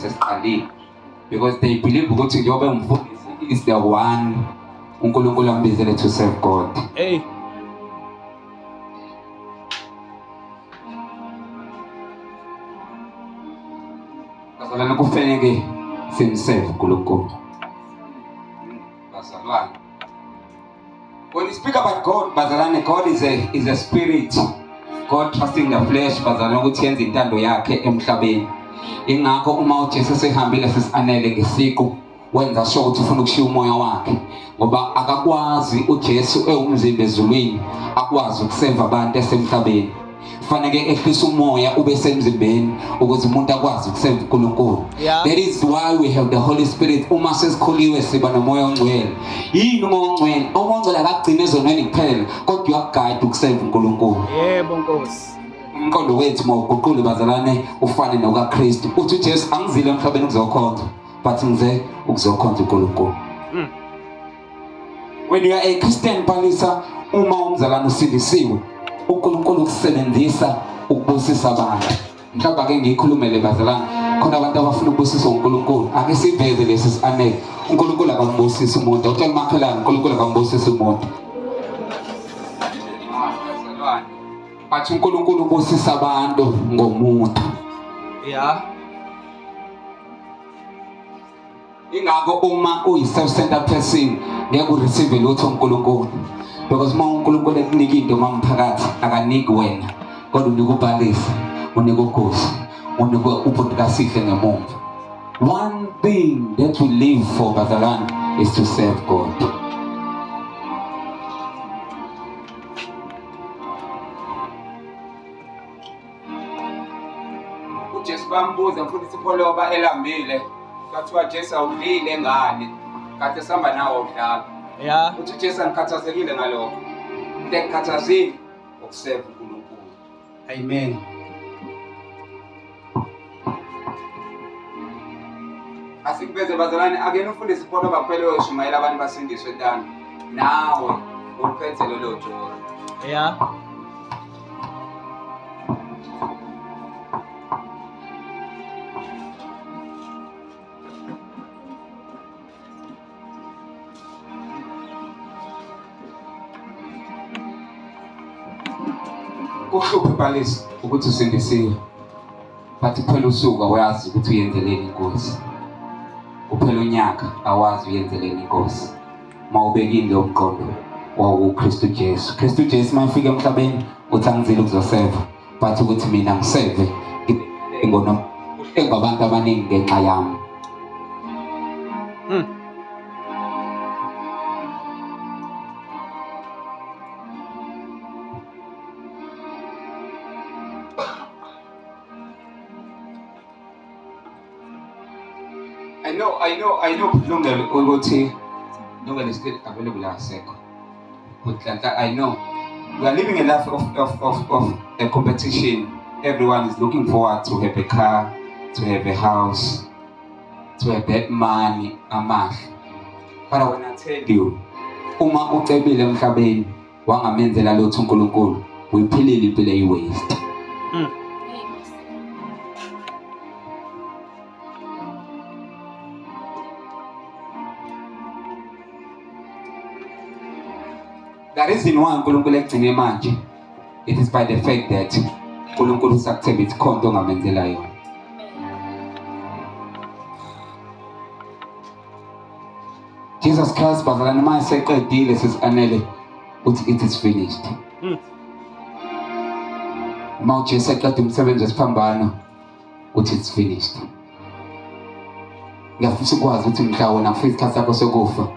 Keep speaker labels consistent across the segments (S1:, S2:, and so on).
S1: sesiqalile because they believe ukuthi njengoba umfundisi is the one uNkulunkulu ambizele to serve God.
S2: Hey.
S1: Bazalwane kufanele simserve uNkulunkulu. Bazalwane. When you speak about God, bazalwane, God is a spirit. God trusting the flesh, bazalwane ukuthi yenze intando yakhe emhlabeni. Ingakho uma uJesu sehambile sesianele ngesiqu wenza sure ukuthi ufuna ukushiya umoya wakhe ngoba akakwazi uJesu ewumzimba ezulwini akwazi ukuseva abantu esemhlabeni. Fanele ehlisa umoya ube semzimbeni ukuze umuntu akwazi ukuseva uNkulunkulu. That is why we have the Holy Spirit. Uma sesikhuliwe siba nomoya ongcwele. Yini umoya ongcwele? Umoya ongcwele akagcina ezonweni kuphela kodwa uyaguide ukuseva uNkulunkulu.
S2: Yebo Nkosi.
S1: Umqondo wethu mawuguqule bazalwane ufane nokaKristu. Uthi uJesu angizile emhlabeni ukuzokhonza but ngize ukuzokhonza uNkulunkulu. When you are a Christian palisa uma umzalwane usindisiwe uNkulunkulu ukusebenzisa ukubusisa abantu. Mhlawumbe ake ngikhulumele bazalwane khona abantu abafuna ukubusisa uNkulunkulu ake siveze lesi sianele. uNkulunkulu akambusisi umuntu utshela makhelana uNkulunkulu akambusisi umuntu. Bathi uNkulunkulu ubusisa abantu ngomuntu. Ingakho uma uyi-self-centered person ngeke ureceive lutho uNkulunkulu because uma uNkulunkulu ekunika into mamphakathi akaniki wena kodwa unika ubhalisa unika ugosi unika ubuntu kasihle ngemuva. One thing that we live for bazalwane is to serve God. uJesu bambuza mfundisi Pholoba elambile kathiwa Jesu awudlile ngani kade sihamba nawo udlala. Uthi Jesu angikhathazekile ngalokho into engikhathazile ukuseva uNkulunkulu. Amen. Asikubeze bazalwane akene umfundisi Pholoba kuphela uyoshumayela abantu basindiswe ntana nawe uphethe lelo jolo. Kuhluphe balisi ukuthi usindisiwe but kuphela usuku awazi ukuthi uyenzeleni inkosi. Kuphela unyaka awazi uyenzeleni inkosi. Mawubekile umqondo wakuKristu Jesu. Kristu Jesu mayefika emhlabeni uthi angizile ukuzoseva but ukuthi mina ngiseve ngabantu abaningi ngenxa yami. I know kulungile ukuthi kulungile still available asekho. But I know we are living a life of a competition. Everyone is looking forward to have a car, to have a house, to have that money, amahle. But I want to tell you, uma ucebile emhlabeni wangamenzela lutho uNkulunkulu, uyiphilile impilo eyi-waste. The reason why uNkulunkulu ekugcine manje, it is by the fact that uNkulunkulu usakuthemba ikhonto ongamenzela yona. Jesus Christ bazalwane manje seqedile sesianele uthi it is finished. Uma uJesu eqeda umsebenzi wesiphambano uthi it's finished. Ngiyafisa ukwazi ukuthi mhla wena ngifisa isikhathi sakho sokufa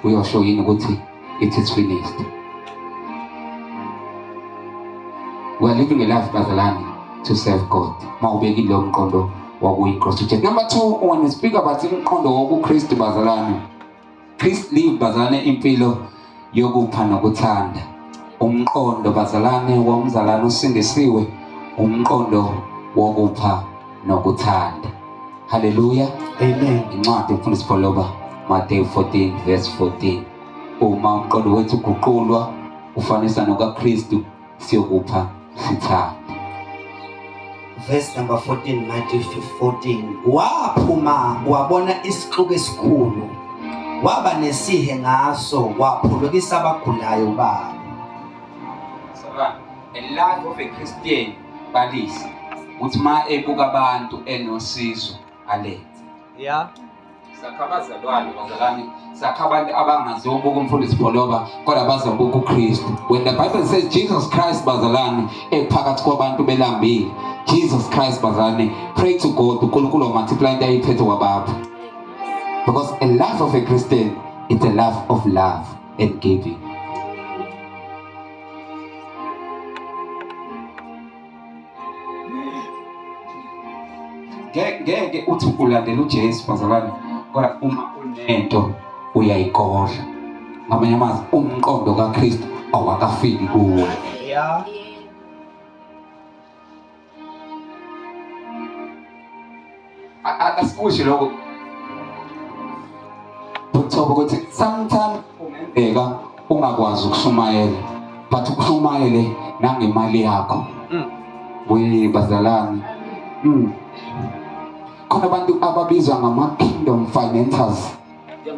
S1: uyosho yini ukuthi it is finished. We are living a life bazalwane to serve God. Mawubekile umqondo wakuyiKristu Jesu. Number 2, when we speak about umqondo wakuKristu bazalwane, Christ live bazalwane impilo yokupha nokuthanda. Umqondo bazalwane womzalwane usindisiwe umqondo wokupha nokuthanda. Hallelujah. Amen. Incwadi umfundisi Pholoba Matthew 14 verse 14. Uma umqondo wethu uguqulwa ufanisa nokaKristu siyokupha sithanda.
S2: verse number 14, Matthew 14. Waphuma wabona isixuku esikhulu, waba nesihe ngaso, waphulukisa abagulayo babo.
S1: A life of a Christian balisi uthi ma ebuka abantu enosizo alethe.
S3: Yeah.
S1: Sakhabazalwane bazalwane, sakhabantu abangazobuka umfundisi Pholoba kodwa bazobuka uKristu. When the Bible says Jesus Christ bazalwane ephakathi kwabantu belambile, Jesus Christ bazalwane, pray to God uNkulunkulu multiply into ayiphethe kwabapha. Because a life of a Christian is a life of love and giving. Ngeke uthi ulandela uJesu bazalwane kodwa uma unento uyayikhohlwa. Ngamanye amazwi umqondo kaKristu awakafiki kuwe.
S3: Yeah.
S1: Asikusho lokho. Uthoba ukuthi sometimes ungenzeka ungakwazi ukushumayela, but ukushumayele nangemali yakho. Bazalwane. Khona abantu ababizwa ngama-kingdom financiers.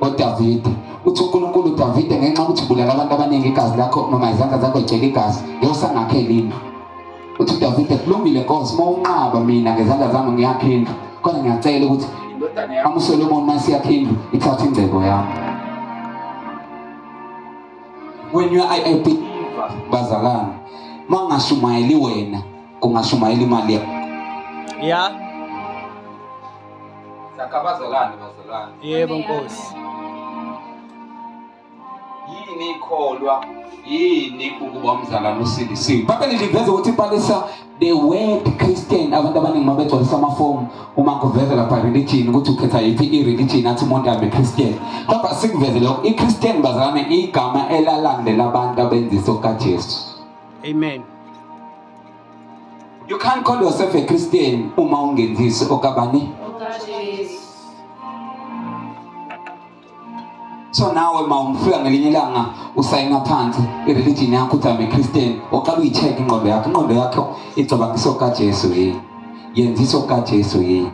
S1: ODavid uthi uNkulunkulu David ngenxa ukuthi ubulala abantu abaningi igazi lakho noma izandla zakho igcwele igazi ngiyosangakhe lindlu. Uthi David kulungile Nkosi uma unqaba mina ngezandla zami ngiyakhe indlu, kodwa ngiyacela ukuthi indodana yami uSolomon masiyakhe indlu ithathe ingcebo yami. When you are a believer bazalwane, mangashumayeli wena kungashumayeli imali yakho.
S3: Yeah.
S1: Sakabazalwane bazalwane.
S3: Yebo Nkosi.
S1: Yini ikholwa, yini ukuba umzalwane usindisiwe. Bhayibheli liveza ukuthi ibhalisa the word Christian, abantu abaningi mabegcwalisa amafomu uma kuveza lapha religion ukuthi ukhetha yiphi i-religion athi umuntu abe Christian. Kodwa sikuveze lokho i-Christian bazalwane igama elalandela abantu abenza iso kaJesu.
S3: Amen.
S1: You can't call yourself a Christian uma ungenzisi okabani. So nawe mawumfika ngelinye ilanga usayina phansi i-religion yakho uthi ame Christian, oqala uyi-check ingqondo yakho. Ingqondo yakho icabangisa kaJesu yini? Yenzisa kaJesu yini?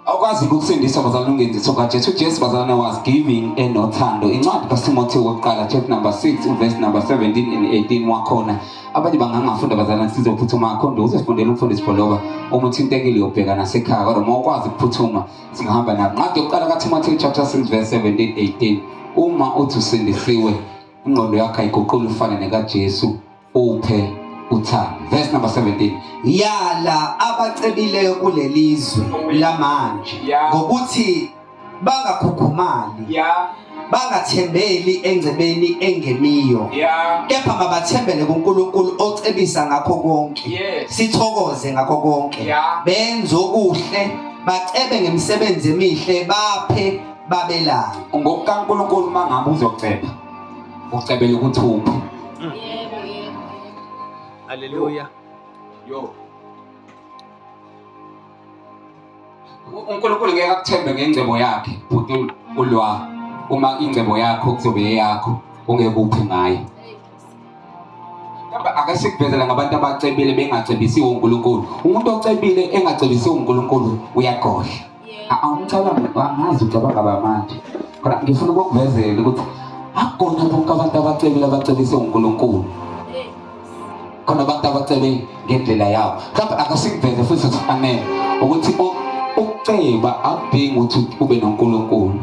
S1: Awukwazi ukusindisa bazalwane ungenzisa kaJesu. uJesu bazalwane was giving enothando. Incwadi kaTimotheo wokuqala chapter number 6 verse number 17 and 18 wakhona. Abanye bangangafunda bazalwane sizophuthuma akhondo uzofundela umfundisi Pholoba uma uthintekile uyobheka nasekhaya, kodwa uma ukwazi ukuphuthuma singahamba nabo. Incwadi yokuqala kaTimotheo chapter 6 verse 17 18. Uma uthi usindisiwe ingqondo yakho ayiguquli ufane nekaJesu, uphe uthando. Verse number 17.
S2: Yala abacebileyo kulelizwe lamanje ngokuthi bangakhukhumali, bangathembeli engcebeni engemiyo, kepha mabathembele kuNkulunkulu ocebisa ngakho konke. Sithokoze ngakho konke, benze okuhle, bacebe ngemisebenzi emihle, baphe babelane.
S1: NgokukaNkulunkulu mangabe uzoceba ucebele ukuthi uphi.
S3: Hallelujah.
S1: Yo. uNkulunkulu ngeke akuthembe ngengcebo yakhe, bhuti ulwa. Uma ingcebo yakho kuzobe yakho ungeke uphe ngayo. Kodwa akasikuvezela ngabantu abacebile bengacebisiwe uNkulunkulu. Umuntu ocebile engacebisiwe uNkulunkulu uyakhohlwa. Angicabanga angazi ucabanga bamanje. Kodwa ngifuna ukukuvezela ukuthi akukona bonke abantu abacebile abacebisiwe uNkulunkulu. Khona abantu abacebe ngendlela yabo. Kodwa akasikuveze futhi amen ukuthi ukuceba akudingi ukuthi ube noNkulunkulu.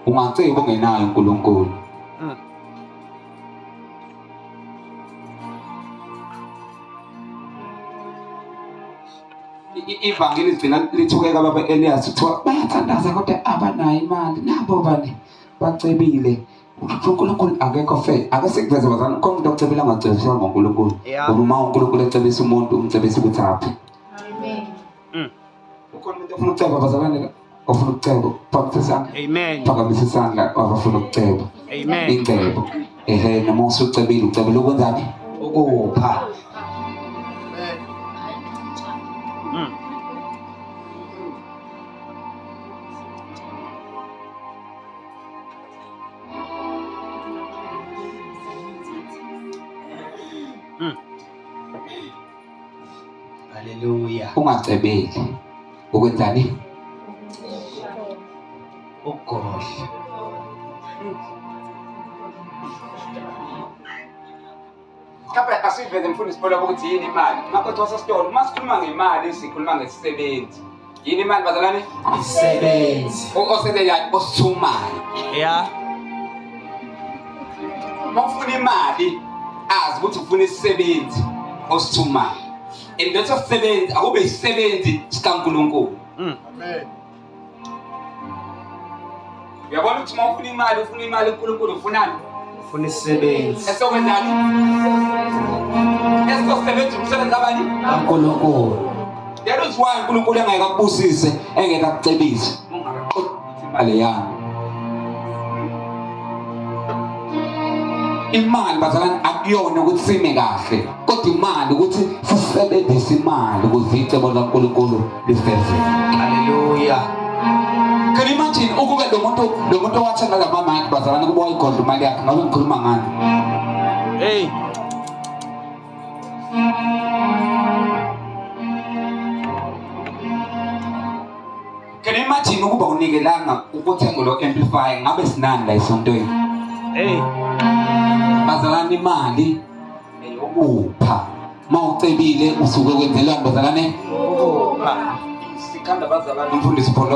S1: Ungaceba ungenayo uNkulunkulu. Ivangeli livela lithukeka baba Elias uthiwa bayathandaza kodwa abanayo imali. Nabo bani bacebile. uNkulunkulu akekho fair. Akasikuveze bazana khona umuntu ocebile angacebiswa ngoNkulunkulu. Uma uNkulunkulu ecebisa umuntu umcebisa ukuthi aphi. Amen. Ukhona umuntu ofuna ukuceba bazalwane, ofuna ukuceba phambi sesandla.
S3: Amen.
S1: Phakamisa isandla abafuna ukuceba.
S3: Amen.
S1: Ingcebo. Noma usucebile ucebile ukwenzani? Ukupha.
S2: Haleluya.
S1: ungacebeli ukwenzani
S2: Ugodla.
S1: Kapha asiveze mfundisi Paul ukuthi yini imali. Ngakho thosa sitolo uma sikhuluma ngemali sikhuluma ngesisebenzi. Yini imali bazalwane?
S2: Isebenzi.
S1: Osebenzayo osithumayo.
S3: Yeah.
S1: Uma ufuna imali azi ukuthi ufuna isisebenzi osithumayo. And leso sisebenzi akube isisebenzi sikaNkulunkulu.
S3: Amen.
S1: Uyabona ukuthi uma ufuna imali uNkulunkulu ufunani?
S2: Ufuna isebenzi.
S1: Esokwenzani? Esisebenzi umsebenzi abani?
S2: kaNkulunkulu.
S1: That is why uNkulunkulu engeke akubusise, engeke akucebise. Imali yami. Imali bazalwane akuyona ukuthi sime kahle, kodwa imali ukuthi sisebenzise imali ukuze icebo laNkulunkulu lifezeke.
S2: Haleluya.
S1: Can you imagine ukube lo muntu wathenga la mic bazalwane kuba wayigodla imali yakhe ngabe ngikhuluma ngani?
S3: Hey.
S1: Can you imagine ukuba unikelanga ukuthenga lo amplifier ngabe sinani la esontweni?
S3: Hey.
S1: Bazalwane imali eyokupha. Mawucebile usuke kwenzelani bazalwane?
S3: Ukupha.
S1: Sikhanda bazalwane umfundisi Paul